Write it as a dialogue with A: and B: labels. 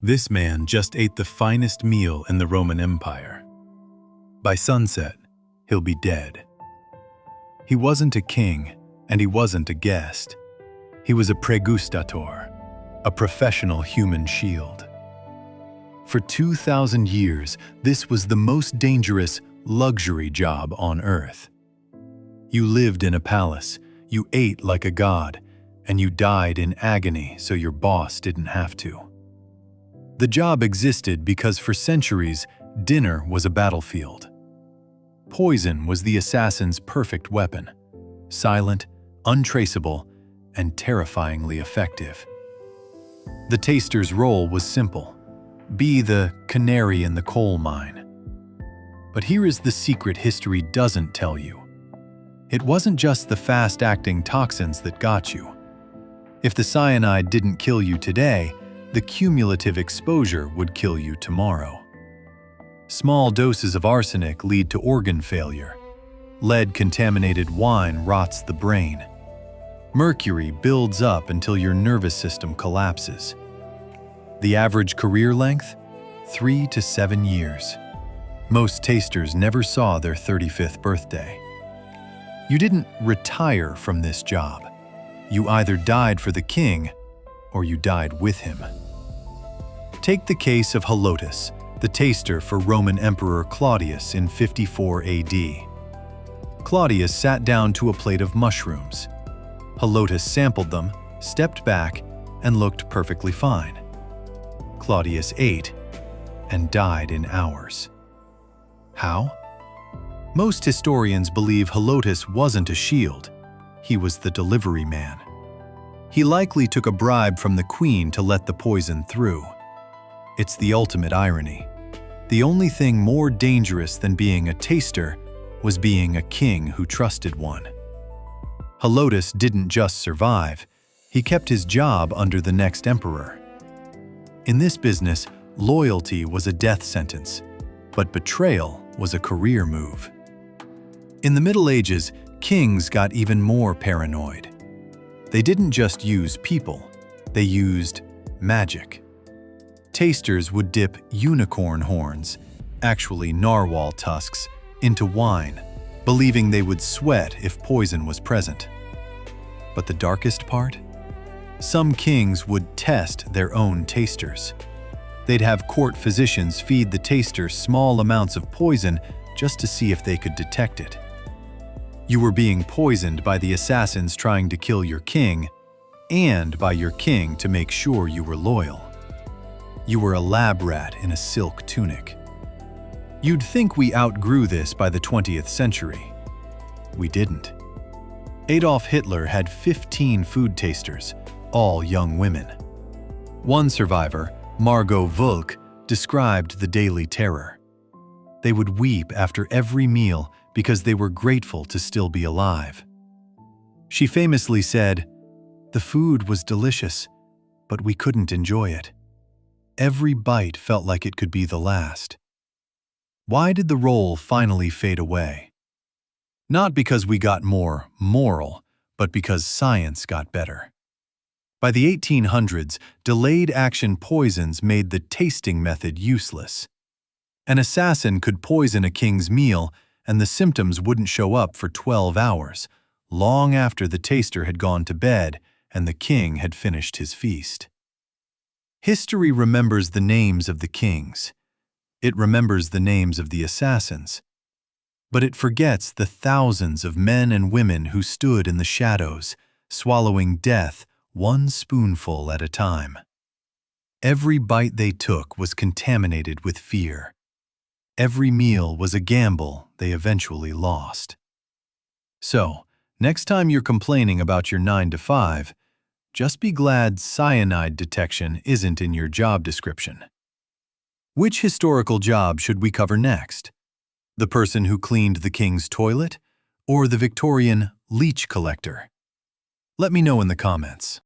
A: This man just ate the finest meal in the Roman Empire. By sunset, he'll be dead. He wasn't a king, and he wasn't a guest. He was a pregustator, a professional human shield. For 2,000 years, this was the most dangerous luxury job on Earth. You lived in a palace, you ate like a god, and you died in agony so your boss didn't have to. The job existed because for centuries, dinner was a battlefield. Poison was the assassin's perfect weapon, silent, untraceable, and terrifyingly effective. The taster's role was simple: be the canary in the coal mine. But here is the secret history doesn't tell you. It wasn't just the fast-acting toxins that got you. If the cyanide didn't kill you today, the cumulative exposure would kill you tomorrow. Small doses of arsenic lead to organ failure. Lead-contaminated wine rots the brain. Mercury builds up until your nervous system collapses. The average career length? 3 to 7 years. Most tasters never saw their 35th birthday. You didn't retire from this job. You either died for the king, or you died with him. Take the case of Helotus, the taster for Roman Emperor Claudius in 54 AD. Claudius sat down to a plate of mushrooms. Helotus sampled them, stepped back, and looked perfectly fine. Claudius ate and died in hours. How? Most historians believe Helotus wasn't a shield. He was the delivery man. He likely took a bribe from the queen to let the poison through. It's the ultimate irony. The only thing more dangerous than being a taster was being a king who trusted one. Helotus didn't just survive, he kept his job under the next emperor. In this business, loyalty was a death sentence, but betrayal was a career move. In the Middle Ages, kings got even more paranoid. They didn't just use people, they used magic. Tasters would dip unicorn horns, actually narwhal tusks, into wine, believing they would sweat if poison was present. But the darkest part? Some kings would test their own tasters. They'd have court physicians feed the taster small amounts of poison just to see if they could detect it. You were being poisoned by the assassins trying to kill your king, and by your king to make sure you were loyal. You were a lab rat in a silk tunic. You'd think we outgrew this by the 20th century. We didn't. Adolf Hitler had 15 food tasters, all young women. One survivor, Margot Vulk, described the daily terror. They would weep after every meal because they were grateful to still be alive. She famously said, "The food was delicious, but we couldn't enjoy it. Every bite felt like it could be the last." Why did the role finally fade away? Not because we got more moral, but because science got better. By the 1800s, delayed action poisons made the tasting method useless. An assassin could poison a king's meal, and the symptoms wouldn't show up for 12 hours, long after the taster had gone to bed and the king had finished his feast. History remembers the names of the kings. It remembers the names of the assassins. But it forgets the thousands of men and women who stood in the shadows, swallowing death one spoonful at a time. Every bite they took was contaminated with fear. Every meal was a gamble they eventually lost. So, next time you're complaining about your 9 to 5, just be glad cyanide detection isn't in your job description. Which historical job should we cover next? The person who cleaned the king's toilet, or the Victorian leech collector? Let me know in the comments.